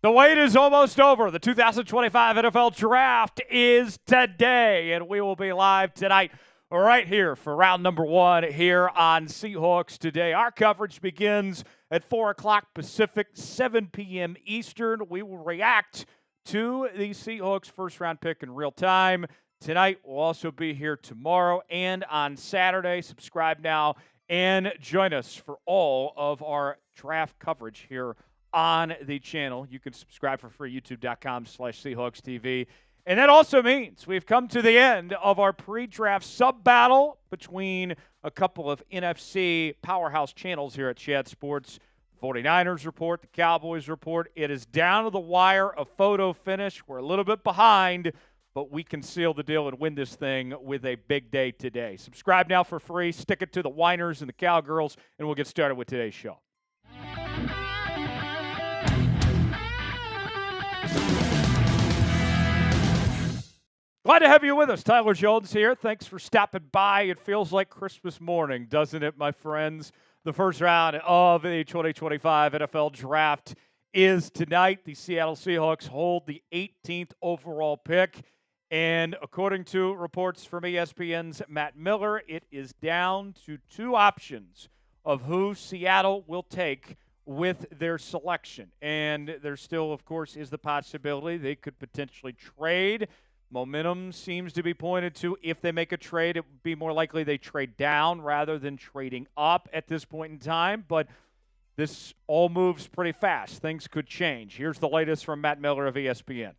The wait is almost over. The 2025 NFL Draft is today, and we will be live tonight right here for round number one here on Seahawks Today. Our coverage begins at 4 o'clock Pacific, 7 p.m. Eastern. We will react to the Seahawks first-round pick in real time. Tonight, we'll also be here tomorrow and on Saturday. Subscribe now and join us for all of our draft coverage here on the channel. You can subscribe for free, youtube.com/SeahawksTV. And that also means we've come to the end of our pre-draft sub-battle between a couple of NFC powerhouse channels here at Chad Sports. 49ers report, the Cowboys report. It is down to the wire, a photo finish. We're a little bit behind, but we can seal the deal and win this thing with a big day today. Subscribe now for free. Stick it to the Whiners and the Cowgirls, and we'll get started with today's show. Glad to have you with us. Tyler Jones here. Thanks for stopping by. It feels like Christmas morning, doesn't it, my friends? The first round of the 2025 NFL Draft is tonight. The Seattle Seahawks hold the 18th overall pick. And according to reports from ESPN's Matt Miller, it is down to two options of who Seattle will take with their selection. And there still, of course, is the possibility they could potentially trade. Momentum seems to be pointed to if they make a trade, it would be more likely they trade down rather than trading up at this point in time. But this all moves pretty fast. Things could change. Here's the latest from Matt Miller of ESPN.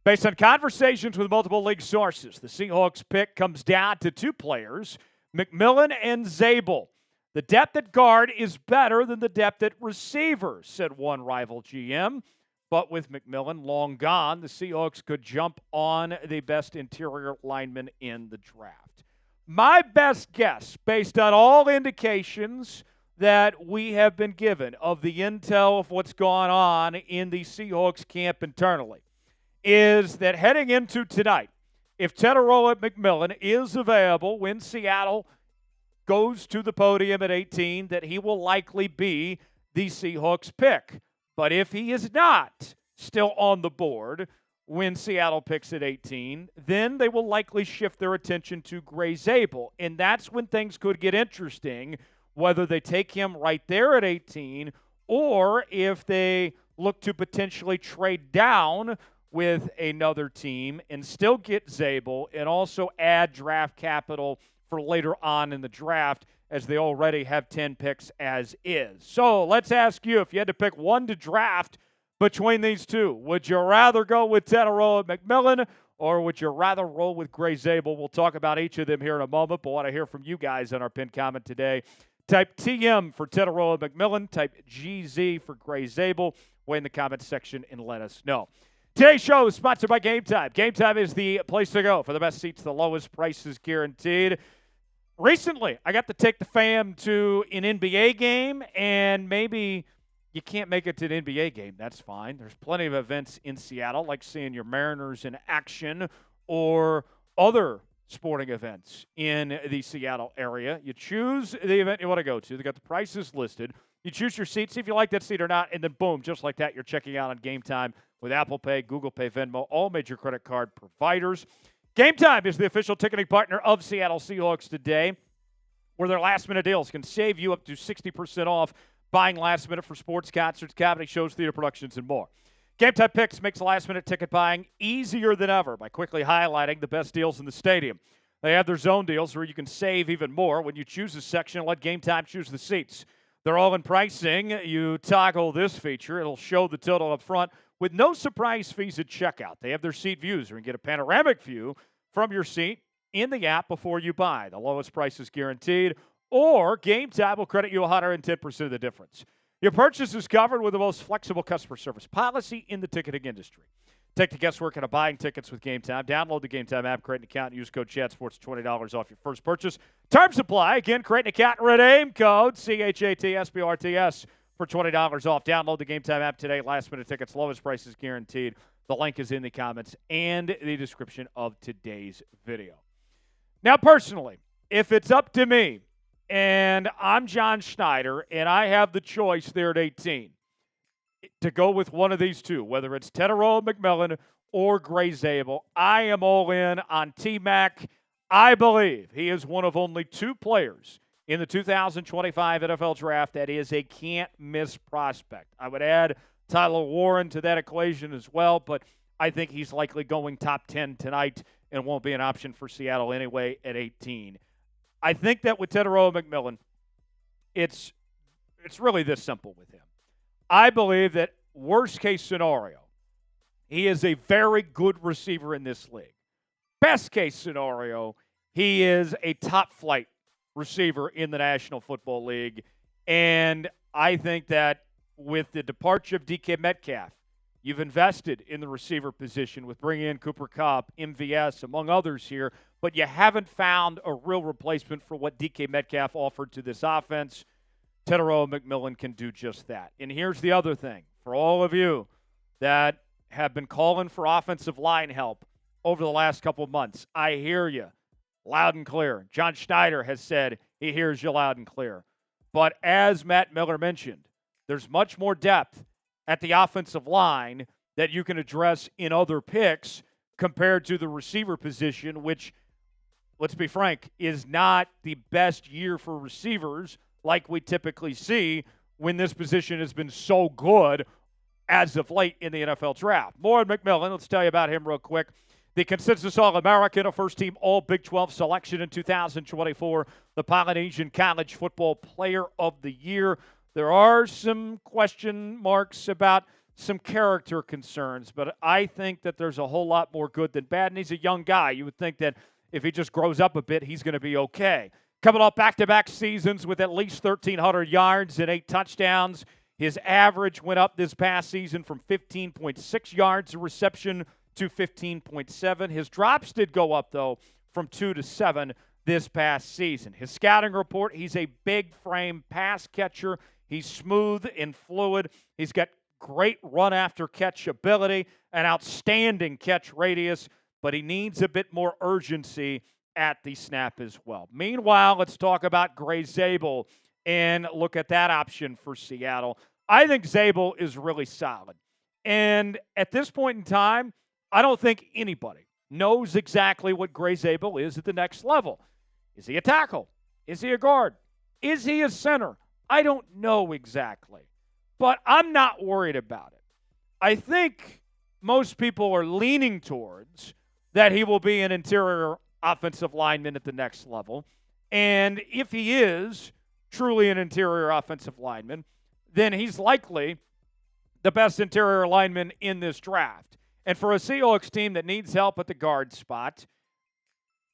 Based on conversations with multiple league sources, the Seahawks pick comes down to two players, McMillan and Zabel. The depth at guard is better than the depth at receiver, said one rival GM. But with McMillan long gone, the Seahawks could jump on the best interior lineman in the draft. My best guess, based on all indications that we have been given of the intel of what's gone on in the Seahawks camp internally, is that heading into tonight, if Tetairoa McMillan is available when Seattle goes to the podium at 18, that he will likely be the Seahawks pick. But if he is not still on the board when Seattle picks at 18, then they will likely shift their attention to Gray Zabel. And that's when things could get interesting, whether they take him right there at 18 or if they look to potentially trade down with another team and still get Zabel and also add draft capital for later on in the draft, as they already have 10 picks as is. So let's ask you, if you had to pick one to draft between these two, would you rather go with Tetairoa McMillan or would you rather roll with Gray Zabel? We'll talk about each of them here in a moment, but want to hear from you guys on our pinned comment today. Type TM for Tetairoa McMillan, type GZ for Gray Zabel. Weigh in the comments section and let us know. Today's show is sponsored by Game Time. Game Time is the place to go for the best seats, the lowest prices guaranteed. Recently, I got to take the fam to an NBA game, and maybe you can't make it to an NBA game. That's fine. There's plenty of events in Seattle, like seeing your Mariners in action or other sporting events in the Seattle area. You choose the event you want to go to. They got the prices listed. You choose your seat, see if you like that seat or not, and then boom, just like that, you're checking out on Game Time with Apple Pay, Google Pay, Venmo, all major credit card providers. Game Time is the official ticketing partner of Seattle Seahawks Today, where their last-minute deals can save you up to 60% off buying last minute for sports, concerts, comedy shows, theater productions, and more. Game Time Picks makes last-minute ticket buying easier than ever by quickly highlighting the best deals in the stadium. They have their zone deals where you can save even more when you choose a section and let Game Time choose the seats. They're all in pricing. You toggle this feature. It'll show the total up front with no surprise fees at checkout. They have their seat views. You can get a panoramic view from your seat in the app before you buy. The lowest price is guaranteed, or Game Time will credit you 110% of the difference. Your purchase is covered with the most flexible customer service policy in the ticketing industry. Take the guesswork out of buying tickets with Game Time. Download the Game Time app, create an account, and use code ChatSports, $20 off your first purchase. Terms apply. Again, create an account and redeem code CHATSPRTS for $20 off. Download the Game Time app today. Last-minute tickets, lowest prices guaranteed. The link is in the comments and the description of today's video. Now, personally, if it's up to me and I'm John Schneider and I have the choice there at 18, to go with one of these two, whether it's Tetairoa McMillan or Gray Zabel. I am all in on T-Mac. I believe he is one of only two players in the 2025 NFL Draft that is a can't-miss prospect. I would add Tyler Warren to that equation as well, but I think he's likely going top 10 tonight and won't be an option for Seattle anyway at 18. I think that with Tetairoa McMillan, it's really this simple with him. I believe that worst-case scenario, he is a very good receiver in this league. Best-case scenario, he is a top-flight receiver in the National Football League. And I think that with the departure of DK Metcalf, you've invested in the receiver position with bringing in Cooper Kupp, MVS, among others here, but you haven't found a real replacement for what DK Metcalf offered to this offense. Tetairoa McMillan can do just that. And here's the other thing. For all of you that have been calling for offensive line help over the last couple of months, I hear you loud and clear. John Schneider has said he hears you loud and clear. But as Matt Miller mentioned, there's much more depth at the offensive line that you can address in other picks compared to the receiver position, which, let's be frank, is not the best year for receivers like we typically see when this position has been so good as of late in the NFL Draft. More on McMillan. Let's tell you about him real quick. The consensus All-American, a first-team All-Big 12 selection in 2024, the Polynesian College Football Player of the Year. There are some question marks about some character concerns, but I think that there's a whole lot more good than bad, and he's a young guy. You would think that if he just grows up a bit, he's going to be okay. Coming off back-to-back seasons with at least 1,300 yards and 8 touchdowns, his average went up this past season from 15.6 yards a reception to 15.7. His drops did go up, though, from 2 to 7 this past season. His scouting report, he's a big-frame pass catcher. He's smooth and fluid. He's got great run-after-catch ability, an outstanding catch radius, but he needs a bit more urgency at the snap as well. Meanwhile, let's talk about Gray Zabel and look at that option for Seattle. I think Zabel is really solid. And at this point in time, I don't think anybody knows exactly what Gray Zabel is at the next level. Is he a tackle? Is he a guard? Is he a center? I don't know exactly. But I'm not worried about it. I think most people are leaning towards that he will be an interior offensive lineman at the next level. And if he is truly an interior offensive lineman, then he's likely the best interior lineman in this draft. And for a Seahawks team that needs help at the guard spot,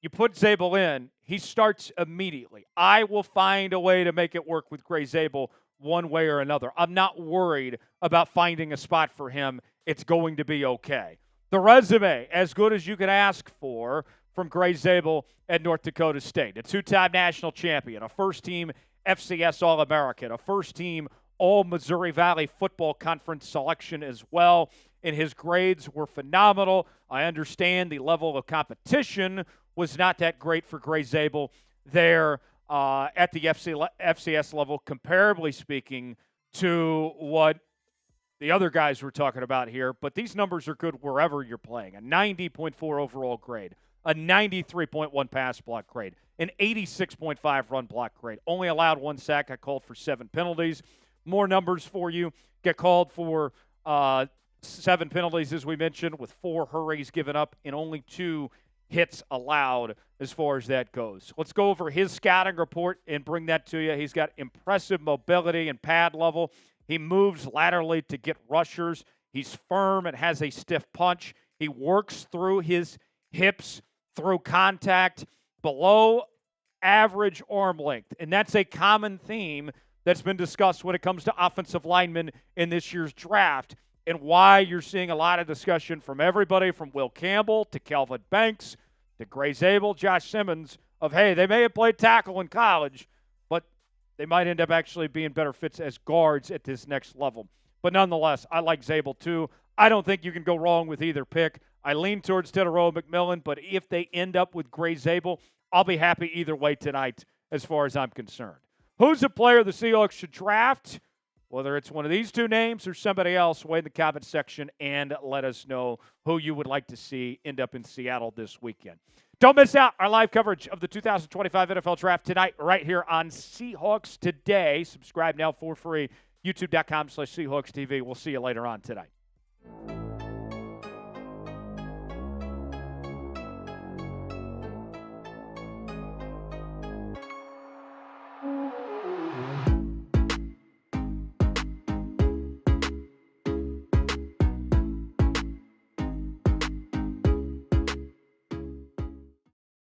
you put Zabel in, he starts immediately. I will find a way to make it work with Gray Zabel one way or another. I'm not worried about finding a spot for him. It's going to be okay. The resume, as good as you can ask for from Gray Zabel at North Dakota State. A two-time national champion, a first-team FCS All-American, a first-team All-Missouri Valley Football Conference selection as well. And his grades were phenomenal. I understand the level of competition was not that great for Gray Zabel there at the FCS level, comparably speaking to what the other guys were talking about here. But these numbers are good wherever you're playing. A 90.4 overall grade, a 93.1 pass block grade, an 86.5 run block grade. Only allowed 1 sack. I called for 7 penalties. More numbers for you. Get called for 7 penalties, as we mentioned, with 4 hurries given up and only 2 hits allowed as far as that goes. Let's go over his scouting report and bring that to you. He's got impressive mobility and pad level. He moves laterally to get rushers. He's firm and has a stiff punch. He works through his hips, through contact, below average arm length. And that's a common theme that's been discussed when it comes to offensive linemen in this year's draft, and why you're seeing a lot of discussion from everybody from Will Campbell to Kelvin Banks to Gray Zabel, Josh Simmons, of, hey, they may have played tackle in college, but they might end up actually being better fits as guards at this next level. But nonetheless, I like Zabel too. I don't think you can go wrong with either pick. I lean towards Tetairoa McMillan, but if they end up with Gray Zabel, I'll be happy either way tonight as far as I'm concerned. Who's a player the Seahawks should draft? Whether it's one of these two names or somebody else, weigh in the comment section and let us know who you would like to see end up in Seattle this weekend. Don't miss out our live coverage of the 2025 NFL Draft tonight right here on Seahawks Today. Subscribe now for free, youtube.com/SeahawksTV. We'll see you later on tonight.